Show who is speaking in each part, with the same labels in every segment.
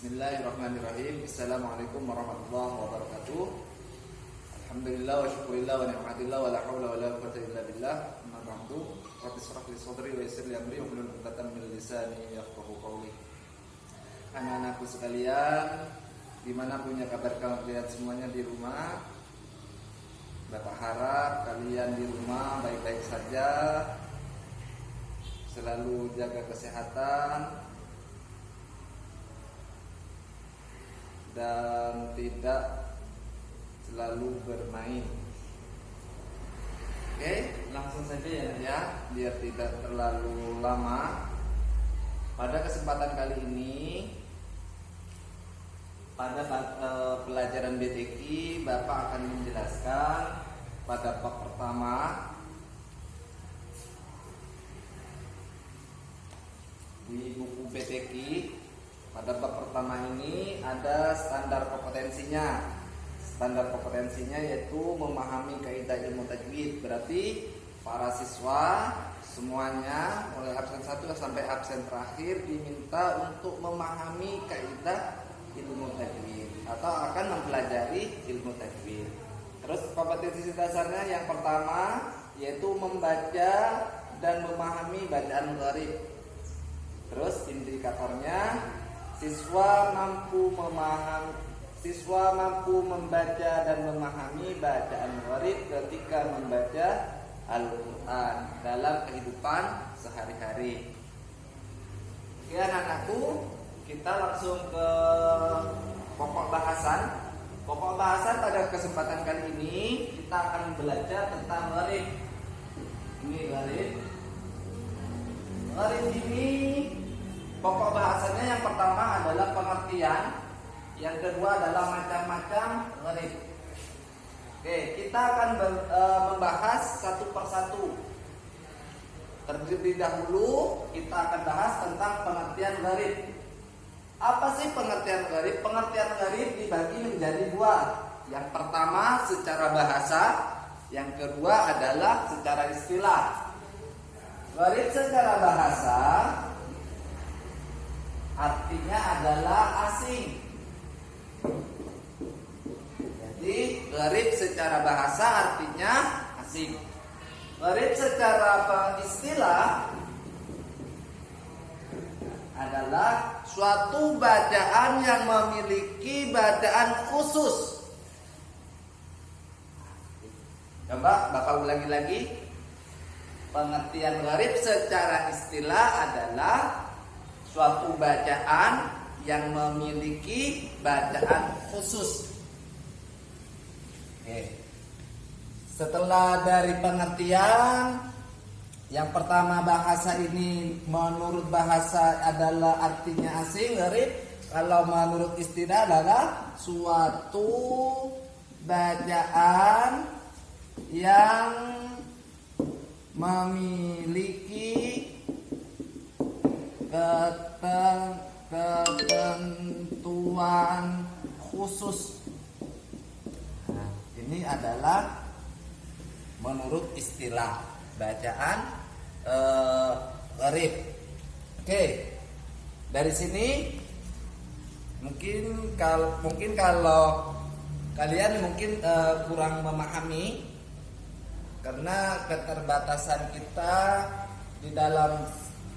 Speaker 1: Bismillahirrahmanirrahim. Assalamualaikum warahmatullahi wabarakatuh. Alhamdulillah wa syukurillah wa ni'matillah wa la hawla wa la quwwata illa billah. Amma ba'du. Rabbi shrah li sadri wa yassir li amri wahlul 'uqdatam min lisani yafqahu qawli. Anak-anakku sekalian, gimana punya kabar kalian semuanya di rumah? Bapak harap kalian di rumah baik-baik saja, selalu jaga kesehatan dan tidak selalu bermain. Oke, langsung saja ya, biar tidak terlalu lama. Pada kesempatan kali ini, pada pelajaran BTQ, Bapak akan menjelaskan pada bab pertama di buku BTQ. Pada bab pertama ini ada standar kompetensinya. Standar kompetensinya yaitu memahami kaidah ilmu tajwid. Berarti para siswa semuanya mulai absen 1 sampai absen terakhir diminta untuk memahami kaidah ilmu tajwid atau akan mempelajari ilmu tajwid. Terus kompetensi dasarnya yang pertama yaitu membaca dan memahami bacaan gharib. Terus indikatornya siswa mampu membaca dan memahami bacaan gharib ketika membaca Al-Quran dalam kehidupan sehari-hari. Oke anak-anakku, kita langsung ke pokok bahasan. Pokok bahasan pada kesempatan kali ini kita akan belajar tentang gharib. Ini gharib. Gharib ini pokok bahasanya yang pertama adalah pengertian, yang kedua adalah macam-macam gharib. Oke, kita akan membahas satu persatu. Terlebih dahulu kita akan bahas tentang pengertian gharib. Apa sih pengertian gharib? Pengertian gharib dibagi menjadi dua. Yang pertama secara bahasa, yang kedua adalah secara istilah. Gharib secara bahasa artinya adalah asing. Jadi gharib secara bahasa artinya asing. Gharib secara istilah adalah suatu bacaan yang memiliki bacaan khusus. Coba Bapak ulangi lagi. Pengertian gharib secara istilah adalah suatu bacaan yang memiliki bacaan khusus. Oke. Setelah dari pengertian, yang pertama bahasa ini menurut bahasa adalah artinya asing, gharib. Kalau menurut istilah adalah suatu bacaan yang memiliki ketentuan khusus. Nah, ini adalah menurut istilah bacaan gharib. Oke, dari sini mungkin kalau kalian kurang memahami karena keterbatasan kita di dalam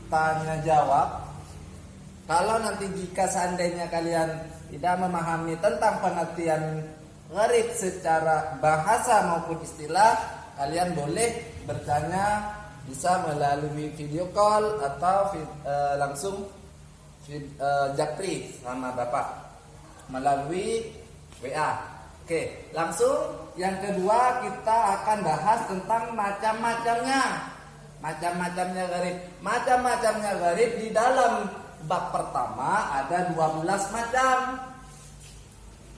Speaker 1: tanya jawab. Kalau nanti jika seandainya kalian tidak memahami tentang pengertian gharib secara bahasa maupun istilah, kalian boleh bertanya, bisa melalui video call atau langsung japri sama Bapak melalui WA. Oke, langsung yang kedua kita akan bahas tentang macam-macamnya. Macam-macamnya gharib. Macam-macamnya gharib di dalam bab pertama ada 12 macam.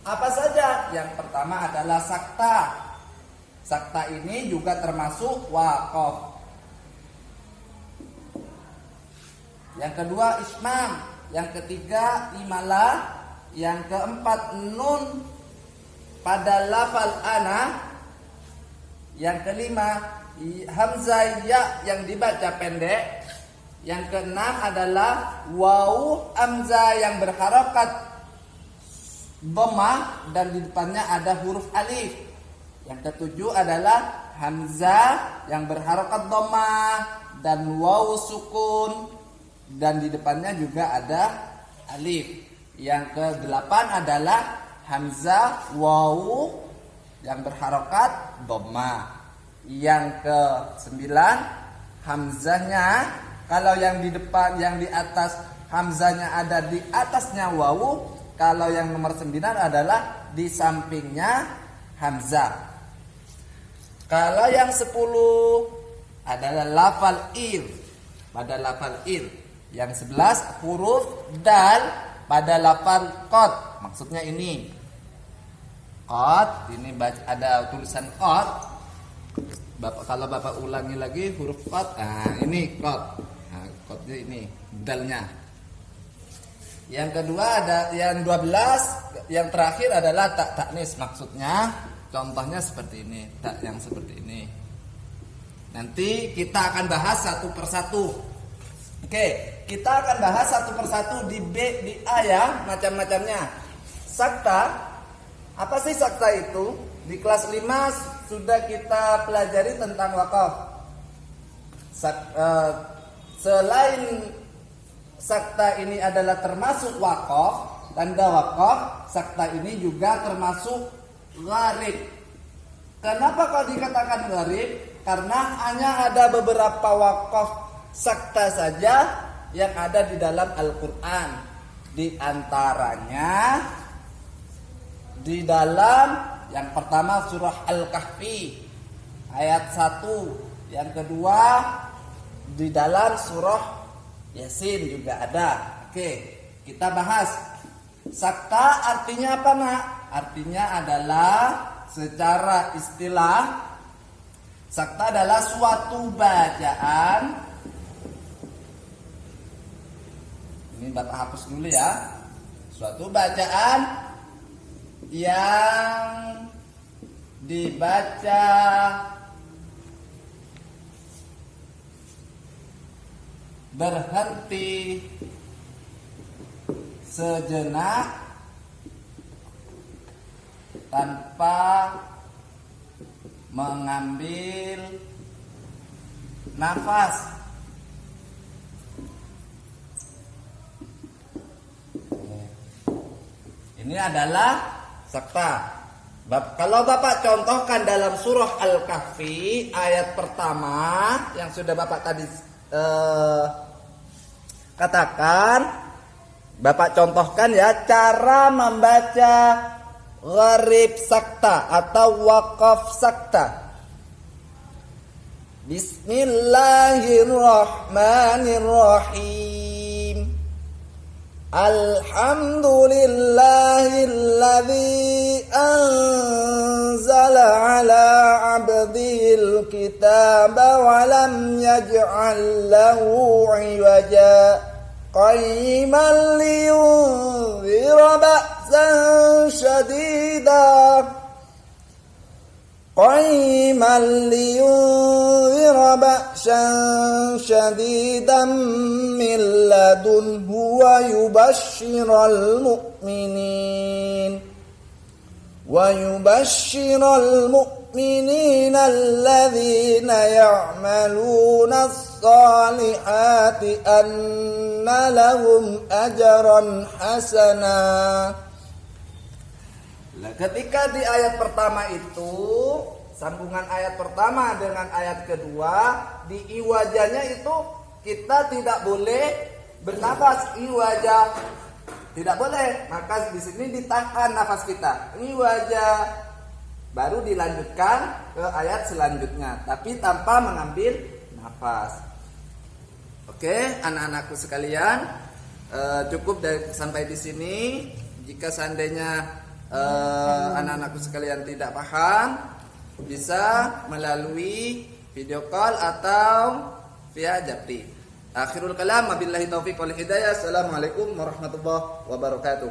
Speaker 1: Apa saja? Yang pertama adalah sakta. Sakta ini juga termasuk waqaf. Yang kedua ismam. Yang ketiga imalah. Yang keempat nun pada lafal ana. Yang kelima hamzah ya yang dibaca pendek. Yang keenam adalah waw hamzah yang berharokat dhammah dan di depannya ada huruf alif. Yang ketujuh adalah hamzah yang berharokat dhammah dan waw sukun dan di depannya juga ada alif. Yang kedelapan adalah hamzah waw yang berharokat dhammah. Yang kesembilan hamzahnya kalau yang di depan yang di atas hamzahnya ada di atasnya waw. Kalau yang nomor 9 adalah di sampingnya hamzah. Kalau yang 10 adalah lafal ir pada lafal ir. Yang 11 huruf dal pada lafal qad. Maksudnya ini qad, ini ada tulisan qad. Kalau Bapak ulangi lagi huruf qad, ini qad. Nah, qadnya ini dalnya. Yang kedua ada yang 12, yang terakhir adalah tak taknis. Maksudnya contohnya seperti ini, tak yang seperti ini. Nanti kita akan bahas satu persatu. Oke, kita akan bahas satu persatu di B, di A ya, macam-macamnya. Sakta, apa sih sakta itu? Di kelas 5 sudah kita pelajari tentang wakaf. Selain sakta ini adalah termasuk wakaf, tanda wakaf, sakta ini juga termasuk gharib. Kenapa kok dikatakan gharib? Karena hanya ada beberapa wakaf sakta saja yang ada di dalam Al-Quran. Di antaranya di dalam yang pertama surah Al-Kahfi ayat 1, yang kedua di dalam surah Yasin juga ada. Oke, kita bahas. Sakta artinya apa, Nak? Artinya adalah secara istilah sakta adalah suatu bacaan. Ini Bapak hapus dulu ya. Suatu bacaan yang dibaca berhenti sejenak tanpa mengambil nafas. Ini adalah sakta. Kalau Bapak contohkan dalam surah Al-Kahfi ayat pertama yang sudah Bapak tadi katakan, Bapak contohkan ya cara membaca gharib sakta atau wakaf sakta. Bismillahirrahmanirrahim. Alhamdulillahilladzi anzala ala abdihil kitaba wa lam yaj'al lahu 'iwaja qayyiman liyunzira ba'san shadidan min ladunhu wa yubashshiral mu'minina alladhina ya'maluna as-salihati anna lahum ajran hasana. Ketika di ayat pertama itu, sambungan ayat pertama dengan ayat kedua, di iwajanya itu kita tidak boleh bernafas iwaja, tidak boleh. Maka di sini ditahan nafas kita, iwaja, baru dilanjutkan ke ayat selanjutnya, tapi tanpa mengambil nafas. Oke, anak-anakku sekalian, cukup sampai di sini. Jika seandainya anak-anakku sekalian tidak paham, bisa melalui video call atau via japri. Akhirul kalam, wabillahi taufiq wal hidayah. Assalamualaikum warahmatullahi wabarakatuh.